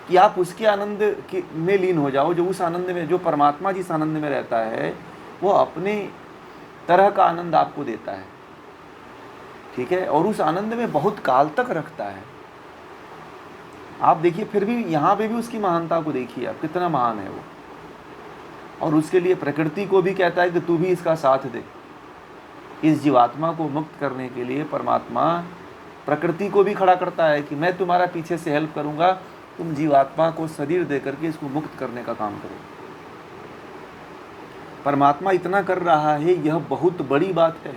कि आप उसके आनंद में लीन हो जाओ, जो उस आनंद में, जो परमात्मा जिस आनंद में रहता है वो अपने तरह का आनंद आपको देता है, ठीक है, और उस आनंद में बहुत काल तक रखता है। आप देखिए, फिर भी यहाँ पे भी उसकी महानता को देखिए आप, कितना महान है वो। और उसके लिए प्रकृति को भी कहता है कि तू भी इसका साथ दे। इस जीवात्मा को मुक्त करने के लिए परमात्मा प्रकृति को भी खड़ा करता है कि मैं तुम्हारा पीछे से हेल्प करूंगा, तुम जीवात्मा को शरीर दे करके इसको मुक्त करने का काम करो। परमात्मा इतना कर रहा है, यह बहुत बड़ी बात है।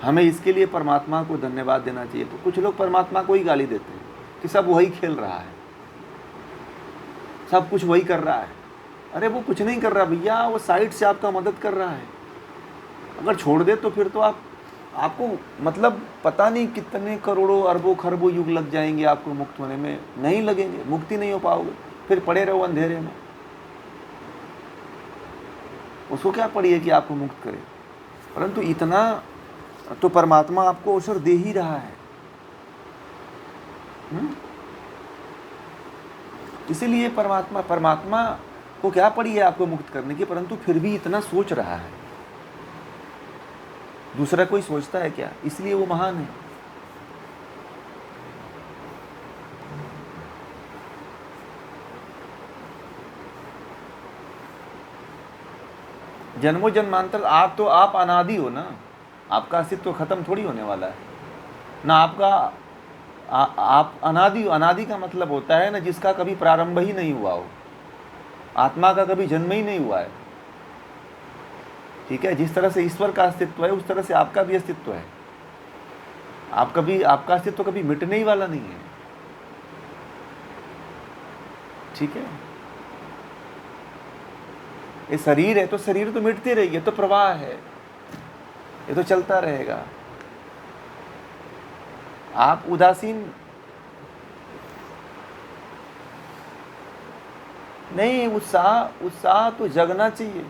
हमें इसके लिए परमात्मा को धन्यवाद देना चाहिए। तो कुछ लोग परमात्मा को ही गाली देते हैं कि सब वही खेल रहा है, सब कुछ वही कर रहा है। अरे वो कुछ नहीं कर रहा भैया, वो साइड से आपका मदद कर रहा है। अगर छोड़ दे तो फिर तो आपको मतलब पता नहीं कितने करोड़ों अरबों खरबों युग लग जाएंगे आपको मुक्त होने में, नहीं लगेंगे, मुक्ति नहीं हो पाओगे, फिर पड़े रहो अंधेरे में। उसको क्या पड़ी है कि आपको मुक्त करे? परंतु इतना तो परमात्मा आपको अवसर दे ही रहा है। इसीलिए परमात्मा को क्या पड़ी है आपको मुक्त करने की, परंतु फिर भी इतना सोच रहा है। दूसरा कोई सोचता है क्या? इसलिए वो महान है। जन्मों जन्मांतर आप अनादि हो ना, आपका अस्तित्व खत्म थोड़ी होने वाला है ना। आपका आप अनादि का मतलब होता है ना जिसका कभी प्रारंभ ही नहीं हुआ हो। आत्मा का कभी जन्म ही नहीं हुआ है, ठीक है। जिस तरह से ईश्वर का अस्तित्व है उस तरह से आपका भी अस्तित्व है। आपका अस्तित्व कभी मिटने ही वाला नहीं है, ठीक है। ये शरीर है तो शरीर तो मिटती रहेगी, ये तो प्रवाह है, ये तो चलता रहेगा। आप उदासीन नहीं, उत्साह तो जगना चाहिए,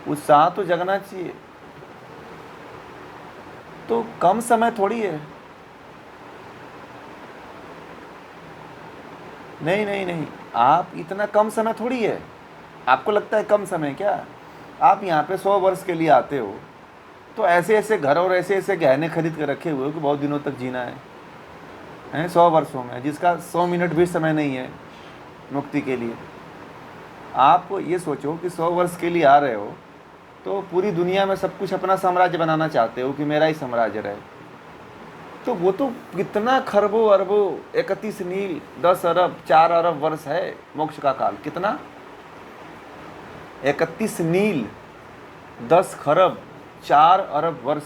उत्साह तो जगना चाहिए। तो कम समय थोड़ी है। नहीं, आप इतना कम समय थोड़ी है। आपको लगता है कम समय क्या? आप यहाँ पे 100 वर्ष के लिए आते हो तो ऐसे ऐसे घर और ऐसे ऐसे गहने खरीद कर रखे हुए हो कि बहुत दिनों तक जीना है 100 वर्षों में, जिसका 100 मिनट भी समय नहीं है मुक्ति के लिए। आप ये सोचो कि 100 वर्ष के लिए आ रहे हो तो पूरी दुनिया में सब कुछ अपना साम्राज्य बनाना चाहते हो कि मेरा ही साम्राज्य रहे। तो वो तो कितना खरबों अरबों 31 नील 10 अरब 4 अरब वर्ष है मोक्ष का काल। कितना? 31 नील 10 खरब 4 अरब वर्ष।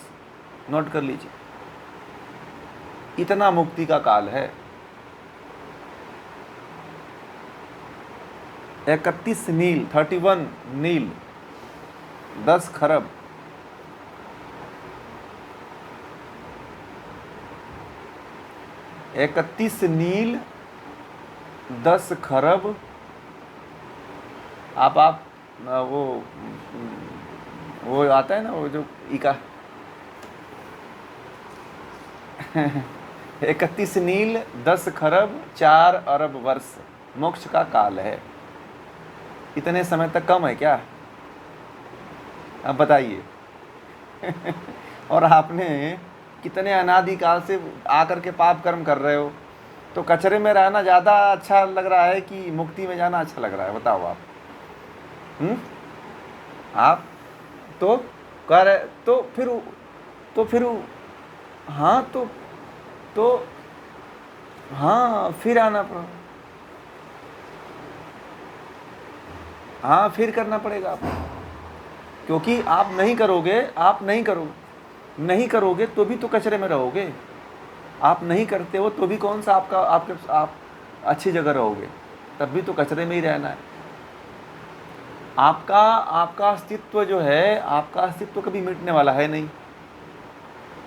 नोट कर लीजिए, इतना मुक्ति का काल है। 31 नील 31 नील 10 खरब। इकतीस नील 10 खरब। आप वो आता है ना, वो जो इका 31 नील 10 खरब 4 अरब वर्ष मोक्ष का काल है। इतने समय तक कम है क्या? अब बताइए। और आपने कितने अनादिकाल से आकर के पाप कर्म कर रहे हो, तो कचरे में रहना ज़्यादा अच्छा लग रहा है कि मुक्ति में जाना अच्छा लग रहा है? बताओ आप। आप तो कर तो फिर हाँ हाँ फिर आना पड़ा, हाँ फिर करना पड़ेगा आपको, क्योंकि आप नहीं करोगे तो भी तो कचरे में रहोगे। आप नहीं करते हो तो भी कौन सा आप अच्छी जगह रहोगे, तब भी तो कचरे में ही रहना है। आपका अस्तित्व जो है, आपका अस्तित्व कभी मिटने वाला है नहीं।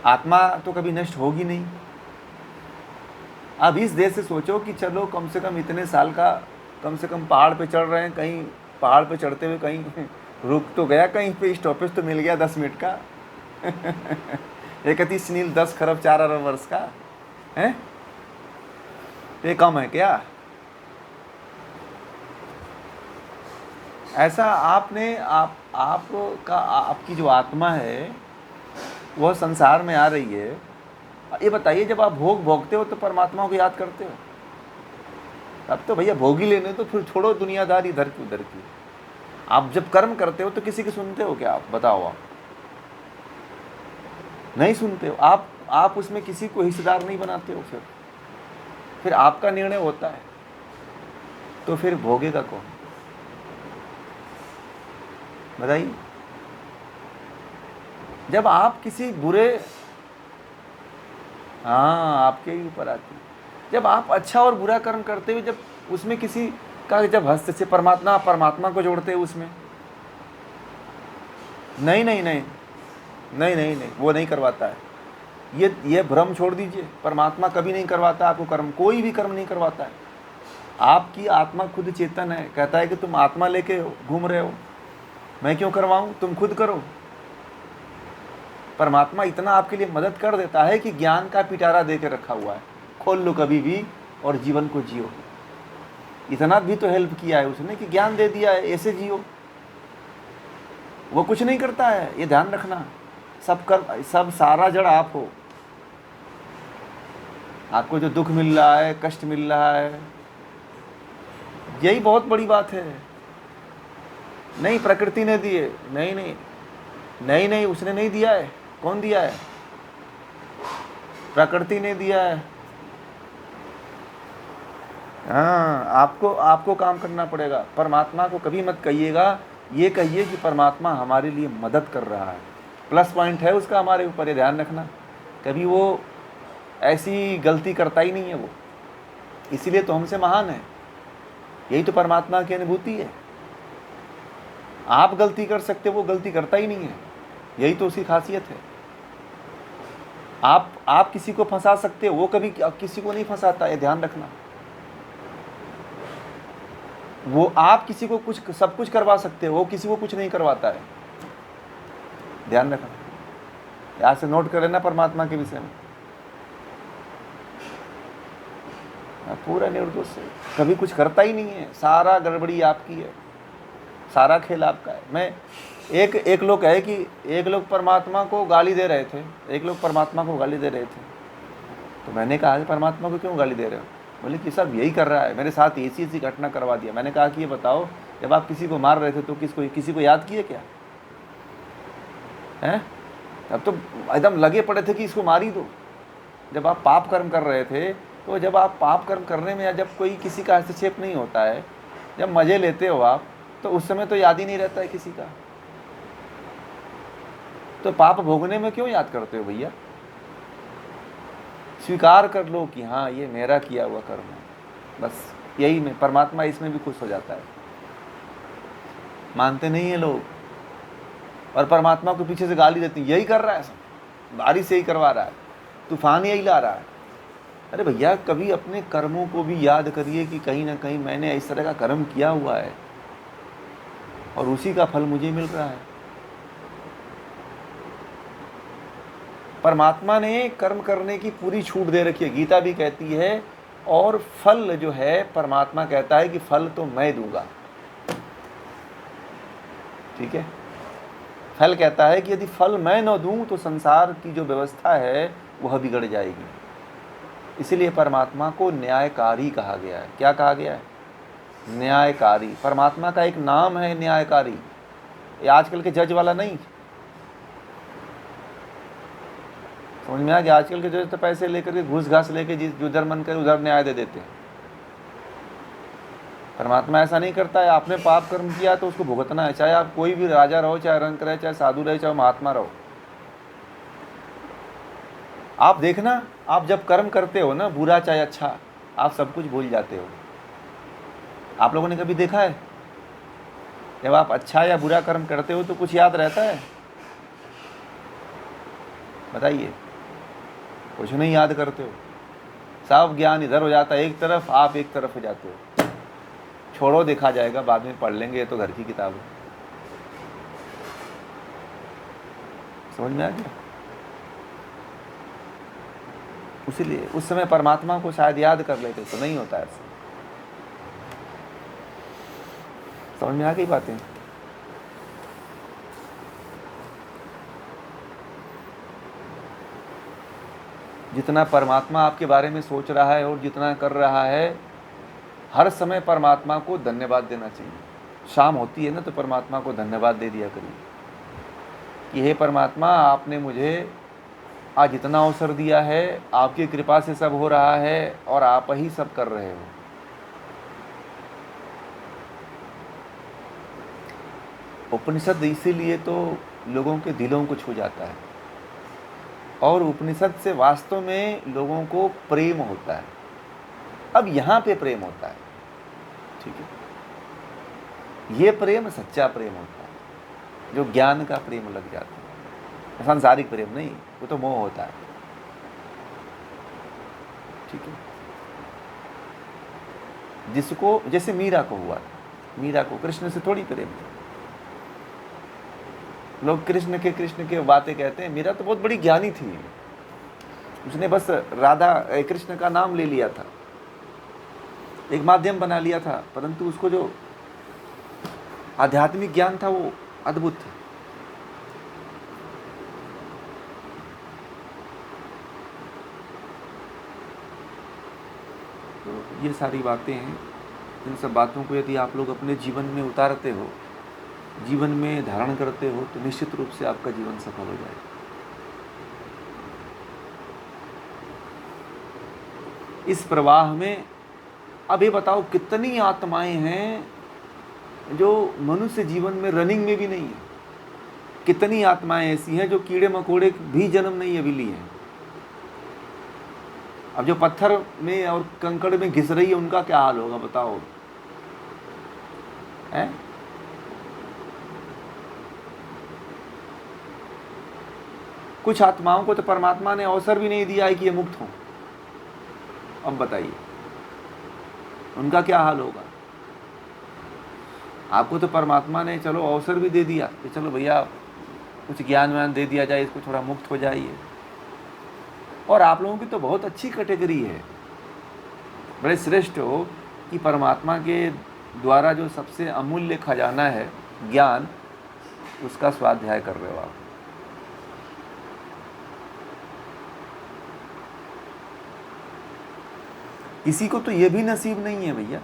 आत्मा तो कभी नष्ट होगी नहीं। अब इस देश से सोचो कि चलो कम से कम इतने साल का, कम से कम पहाड़ पे चढ़ रहे हैं, कहीं पहाड़ पे चढ़ते हुए कहीं रुक तो गया, कहीं पे स्टॉपेज तो मिल गया 10 मिनट का। 31 नील 10 खरब 4 अरब वर्ष का है। तो ये कम है क्या? ऐसा आपने आपका आपकी जो आत्मा है वह संसार में आ रही है। ये बताइए, जब आप भोग भोगते हो तो परमात्मा को याद करते हो? अब तो भैया भोग ही लेने, तो फिर छोड़ो दुनियादारी इधर की उधर की। आप जब कर्म करते हो तो किसी की सुनते हो क्या? आप बताओ। आप नहीं सुनते हो। आप उसमें किसी को हिस्सेदार नहीं बनाते हो। फिर आपका निर्णय होता है, तो फिर भोगेगा कौन? बताइए। जब आप किसी बुरे, हाँ, आपके ही ऊपर आती है। जब आप अच्छा और बुरा कर्म करते हुए, जब उसमें किसी का जब हस्तक्षेप, परमात्मा को जोड़ते हैं उसमें, नहीं नहीं नहीं नहीं नहीं नहीं, वो नहीं करवाता है। ये भ्रम छोड़ दीजिए। परमात्मा कभी नहीं करवाता आपको कर्म, कोई भी कर्म नहीं करवाता है। आपकी आत्मा खुद चेतन है, कहता है कि तुम आत्मा लेके घूम रहे हो, मैं क्यों करवाऊं, तुम खुद करो। परमात्मा इतना आपके लिए मदद कर देता है कि ज्ञान का पिटारा दे के रखा हुआ है, खोल लो कभी भी और जीवन को जियो। इतना भी तो हेल्प किया है उसने कि ज्ञान दे दिया है, ऐसे जियो। वो कुछ नहीं करता है, ये ध्यान रखना। सब सारा जड़ आप हो। आपको जो दुख मिल रहा है, कष्ट मिल रहा है, यही बहुत बड़ी बात है। नहीं, प्रकृति ने दिए, नहीं नहीं नहीं नहीं, उसने नहीं दिया है। कौन दिया है? प्रकृति ने दिया है। हाँ, आपको काम करना पड़ेगा। परमात्मा को कभी मत कहिएगा, ये कहिए कि परमात्मा हमारे लिए मदद कर रहा है। प्लस पॉइंट है उसका हमारे ऊपर, ये ध्यान रखना। कभी वो ऐसी गलती करता ही नहीं है वो, इसीलिए तो हमसे महान है। यही तो परमात्मा की अनुभूति है। आप गलती कर सकते, वो गलती करता ही नहीं है, यही तो उसकी खासियत है। आप किसी को फंसा सकते हो, वो कभी किसी को नहीं फंसाता, ये ध्यान रखना। वो आप किसी को सब कुछ करवा सकते हो, वो किसी को कुछ नहीं करवाता है, ध्यान रखना। यहाँ से नोट कर लेना परमात्मा के विषय में। पूरा निर्दोष है, कभी कुछ करता ही नहीं है, सारा गड़बड़ी आपकी है, सारा खेल आपका है। मैं एक लोग है कि एक लोग परमात्मा को गाली दे रहे थे, तो मैंने कहा कि परमात्मा को क्यों गाली दे रहे हो? बोले कि सब यही कर रहा है, मेरे साथ ऐसी घटना करवा दिया। मैंने कहा कि ये बताओ, जब आप किसी को मार रहे थे तो किसी को याद किए क्या? हैं? अब तो एकदम लगे पड़े थे कि इसको मार ही दो। जब आप पाप कर्म कर रहे थे, तो जब आप पाप कर्म करने में, या जब कोई किसी का हस्तक्षेप नहीं होता है, जब मज़े लेते हो आप, तो उस समय तो याद ही नहीं रहता है किसी का। तो पाप भोगने में क्यों याद करते हो भैया? स्वीकार कर लो कि हाँ, ये मेरा किया हुआ कर्म है, बस यही में परमात्मा इसमें भी खुश हो जाता है। मानते नहीं है लोग, और परमात्मा को पीछे से गाली देते हैं, यही कर रहा है सब, बारिश यही करवा रहा है, तूफान यही ला रहा है। अरे भैया, कभी अपने कर्मों को भी याद करिए कि कहीं ना कहीं मैंने इस तरह का कर्म किया हुआ है और उसी का फल मुझे मिल रहा है। परमात्मा ने कर्म करने की पूरी छूट दे रखी है, गीता भी कहती है। और फल जो है, परमात्मा कहता है कि फल तो मैं दूंगा, ठीक है। फल कहता है कि यदि फल मैं न दूं तो संसार की जो व्यवस्था है वह बिगड़ जाएगी। इसीलिए परमात्मा को न्यायकारी कहा गया है। क्या कहा गया है? न्यायकारी। परमात्मा का एक नाम है न्यायकारी। ये आजकल के जज वाला नहीं। समझ में आ गया? आजकल के जज तो पैसे लेकर के, घूस घास लेके जिधर मन करे उधर न्याय दे देते हैं। परमात्मा ऐसा नहीं करता है। आपने पाप कर्म किया तो उसको भुगतना है, चाहे आप कोई भी राजा रहो, चाहे रंक रहे, चाहे साधु रहे, चाहे महात्मा रहो। आप देखना, आप जब कर्म करते हो ना, बुरा चाहे अच्छा, आप सब कुछ भूल जाते हो। आप लोगों ने कभी देखा है जब आप अच्छा या बुरा कर्म करते हो तो कुछ याद रहता है? बताइए। कुछ नहीं याद करते हो, सब ज्ञान इधर हो जाता है एक तरफ, आप एक तरफ हो जाते हो। छोड़ो, देखा जाएगा, बाद में पढ़ लेंगे, ये तो घर की किताब है। समझ में आ गया? इसीलिए उस समय परमात्मा को शायद याद कर लेते तो नहीं होता ऐसा। समझ में आ गई बातें? जितना परमात्मा आपके बारे में सोच रहा है और जितना कर रहा है, हर समय परमात्मा को धन्यवाद देना चाहिए। शाम होती है ना तो परमात्मा को धन्यवाद दे दिया करिए कि हे परमात्मा, आपने मुझे आज इतना अवसर दिया है, आपकी कृपा से सब हो रहा है और आप ही सब कर रहे हो। उपनिषद इसीलिए तो लोगों के दिलों को छू जाता है, और उपनिषद से वास्तव में लोगों को प्रेम होता है। अब यहाँ पे प्रेम होता है, ठीक है, ये प्रेम सच्चा प्रेम होता है, जो ज्ञान का प्रेम लग जाता है, सांसारिक प्रेम नहीं, वो तो मोह होता है, ठीक है। जिसको, जैसे मीरा को हुआ था, मीरा को कृष्ण से थोड़ी प्रेम था। लोग कृष्ण के बातें कहते हैं, मीरा तो बहुत बड़ी ज्ञानी थी, उसने बस राधा कृष्ण का नाम ले लिया था, एक माध्यम बना लिया था, परंतु उसको जो आध्यात्मिक ज्ञान था वो अद्भुत था। तो ये सारी बातें हैं, इन सब बातों को यदि आप लोग अपने जीवन में उतारते हो, जीवन में धारण करते हो, तो निश्चित रूप से आपका जीवन सफल हो जाएगा। इस प्रवाह में अभी बताओ कितनी आत्माएं हैं जो मनुष्य जीवन में रनिंग में भी नहीं है। कितनी आत्माएं ऐसी हैं जो कीड़े मकोड़े भी जन्म नहीं अभी लिए हैं। अब जो पत्थर में और कंकड़ में घिस रही है, उनका क्या हाल होगा बताओ, है? कुछ आत्माओं को तो परमात्मा ने अवसर भी नहीं दिया है कि ये मुक्त हों। अब बताइए उनका क्या हाल होगा। आपको तो परमात्मा ने चलो अवसर भी दे दिया कि चलो भैया कुछ ज्ञान व्यान दे दिया जाए, इसको थोड़ा मुक्त हो जाइए। और आप लोगों की तो बहुत अच्छी कैटेगरी है, बड़े श्रेष्ठ हो कि परमात्मा के द्वारा जो सबसे अमूल्य खजाना है ज्ञान, उसका स्वाध्याय कर रहे हो आप। किसी को तो ये भी नसीब नहीं है भैया,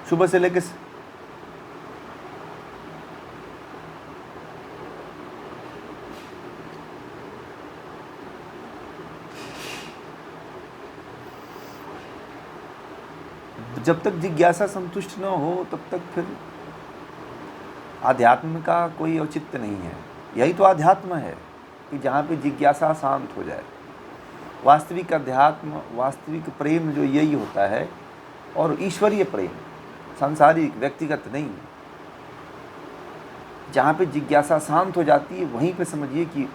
सुबह से लेकर जब तक जिज्ञासा संतुष्ट न हो तब तक फिर आध्यात्म का कोई औचित्य नहीं है। यही तो आध्यात्म है कि जहाँ पे जिज्ञासा शांत हो जाए। वास्तविक अध्यात्म, वास्तविक प्रेम जो यही होता है, और ईश्वरीय प्रेम, सांसारिक व्यक्तिगत नहीं। जहाँ पे जिज्ञासा शांत हो जाती है वहीं पे समझिए कि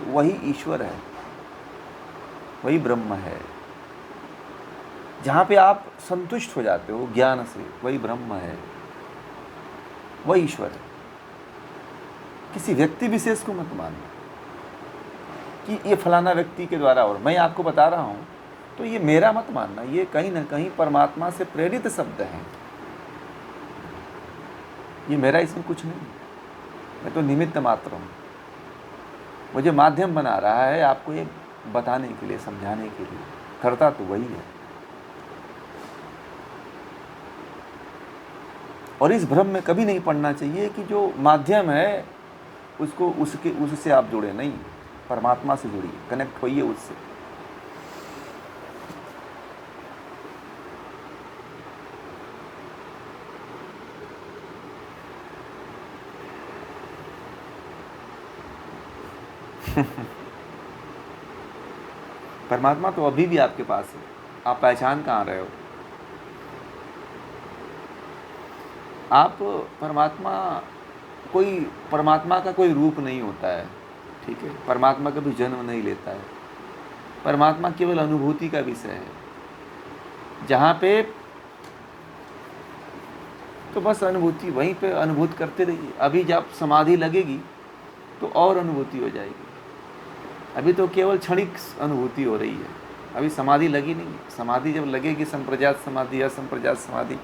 वही ईश्वर है, वही ब्रह्म है। जहाँ पे आप संतुष्ट हो जाते हो ज्ञान से, वही ब्रह्म है, वही ईश्वर है। किसी व्यक्ति विशेष को मत मानना कि ये फलाना व्यक्ति के द्वारा, और मैं आपको बता रहा हूँ तो ये मेरा मत मानना, ये कहीं ना कहीं परमात्मा से प्रेरित शब्द हैं। ये मेरा इसमें कुछ नहीं, मैं तो निमित्त मात्र हूँ। मुझे माध्यम बना रहा है आपको ये बताने के लिए, समझाने के लिए, करता तो वही है। और इस भ्रम में कभी नहीं पड़ना चाहिए कि जो माध्यम है उससे आप जुड़े नहीं, परमात्मा से जुड़िए, कनेक्ट होइए उससे। परमात्मा तो अभी भी आपके पास है, आप पहचान कहाँ रहे हो। आप परमात्मा का कोई रूप नहीं होता है, ठीक है। परमात्मा कभी जन्म नहीं लेता है। परमात्मा केवल अनुभूति का विषय है, जहाँ पे तो बस अनुभूति, वहीं पे अनुभूत करते रहिए। अभी जब समाधि लगेगी तो और अनुभूति हो जाएगी। अभी तो केवल क्षणिक अनुभूति हो रही है, अभी समाधि लगी नहीं है। समाधि जब लगेगी, संप्रजात समाधि, असंप्रजात समाधि,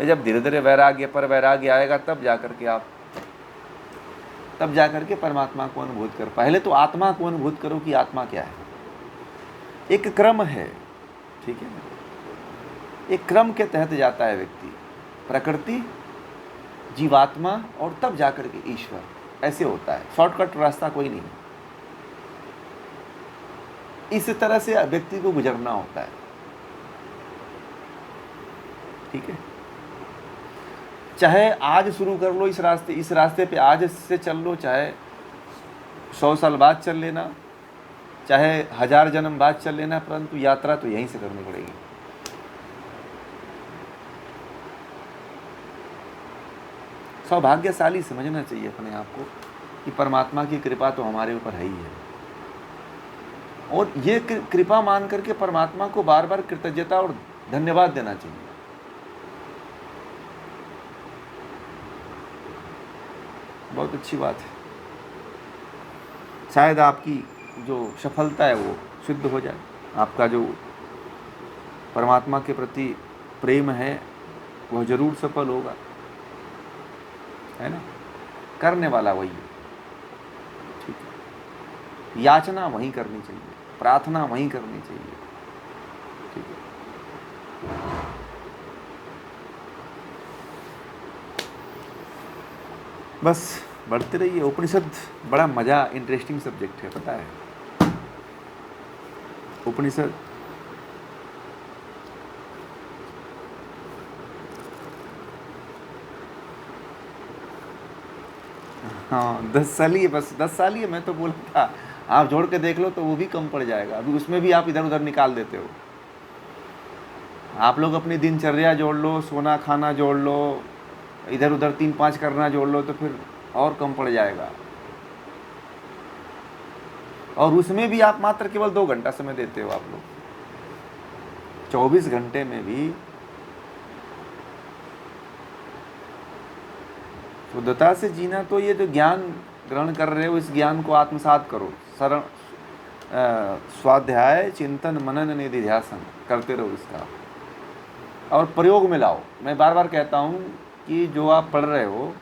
जब धीरे धीरे वैराग्य पर वैराग्य आएगा, तब जाकर के परमात्मा को अनुभूत कर। पहले तो आत्मा को अनुभूत करो कि आत्मा क्या है। एक क्रम है, ठीक है ना, एक क्रम के तहत जाता है व्यक्ति, प्रकृति, जीवात्मा और तब जाकर के ईश्वर, ऐसे होता है। शॉर्टकट रास्ता कोई नहीं, इस तरह से व्यक्ति को गुजरना होता है, ठीक है। चाहे आज शुरू कर लो इस रास्ते पे आज से चल लो, चाहे 100 साल बाद चल लेना, चाहे 1000 जन्म बाद चल लेना, परंतु यात्रा तो यहीं से करनी पड़ेगी। सौभाग्यशाली समझना चाहिए अपने आप को कि परमात्मा की कृपा तो हमारे ऊपर है ही है, और ये कृपा मान करके परमात्मा को बार बार कृतज्ञता और धन्यवाद देना चाहिए। बहुत अच्छी बात है। शायद आपकी जो सफलता है वो सिद्ध हो जाए, आपका जो परमात्मा के प्रति प्रेम है वह जरूर सफल होगा, है ना। करने वाला वही है, ठीक है। याचना वहीं करनी चाहिए, प्रार्थना वहीं करनी चाहिए, ठीक है। बस बढ़ते रहिए। उपनिषद बड़ा मज़ा, इंटरेस्टिंग सब्जेक्ट है, पता है। उपनिषद हाँ 10 साल ही है, बस 10 साल ही है। मैं तो बोला था आप जोड़ के देख लो तो वो भी कम पड़ जाएगा, अभी उसमें भी आप इधर उधर निकाल देते हो। आप लोग अपनी दिनचर्या जोड़ लो, सोना खाना जोड़ लो, इधर उधर 3-5 करना जोड़ लो, तो फिर और कम पड़ जाएगा। और उसमें भी आप मात्र केवल 2 घंटा समय देते हो। आप लोग 24 घंटे में भी शुद्धता से जीना, तो ये जो ज्ञान ग्रहण कर रहे हो, इस ज्ञान को आत्मसात करो। शरण, स्वाध्याय, चिंतन, मनन, निधिध्यासन करते रहो इसका, और प्रयोग में लाओ। मैं बार बार कहता हूँ कि जो आप पढ़ रहे हो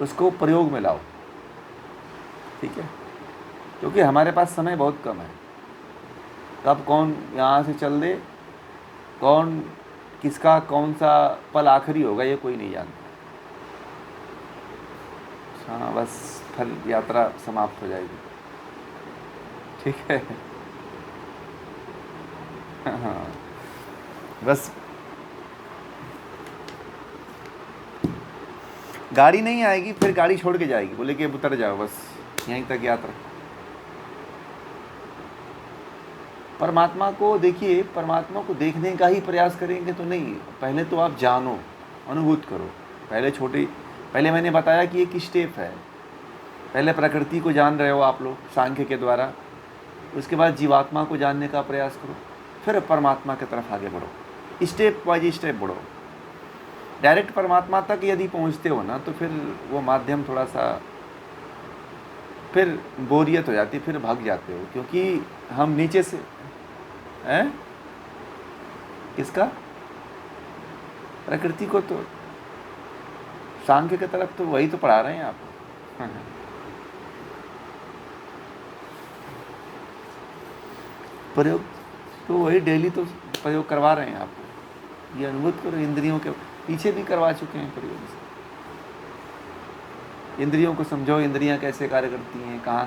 उसको प्रयोग में लाओ, ठीक है। क्योंकि हमारे पास समय बहुत कम है, कब कौन यहाँ से चल दे, कौन किसका कौन सा पल आखिरी होगा ये कोई नहीं जानता। हाँ बस फिर यात्रा समाप्त हो जाएगी, ठीक है। हाँ बस गाड़ी नहीं आएगी, फिर गाड़ी छोड़ के जाएगी, बोले कि अब उतर जाओ, बस यहीं तक यात्रा। परमात्मा को देखिए, परमात्मा को देखने का ही प्रयास करेंगे तो नहीं, पहले तो आप जानो, अनुभूत करो। पहले मैंने बताया कि एक स्टेप है। पहले प्रकृति को जान रहे हो आप लोग सांख्य के द्वारा, उसके बाद जीवात्मा को जानने का प्रयास करो, फिर परमात्मा की तरफ आगे बढ़ो, स्टेप बाय स्टेप बढ़ो। डायरेक्ट परमात्मा तक यदि पहुंचते हो ना, तो फिर वो माध्यम थोड़ा सा फिर बोरियत हो जाती, फिर भाग जाते हो, क्योंकि हम नीचे से हैं किसका, प्रकृति को। तो सांख्य की तरफ तो वही तो पढ़ा रहे हैं आपको। प्रयोग तो वही डेली तो प्रयोग करवा रहे हैं आपको। ये अनुभूत करो, इंद्रियों के पीछे भी करवा चुके हैं प्रयोग से। इंद्रियों को समझो, इंद्रियां कैसे कार्य करती हैं, कहाँ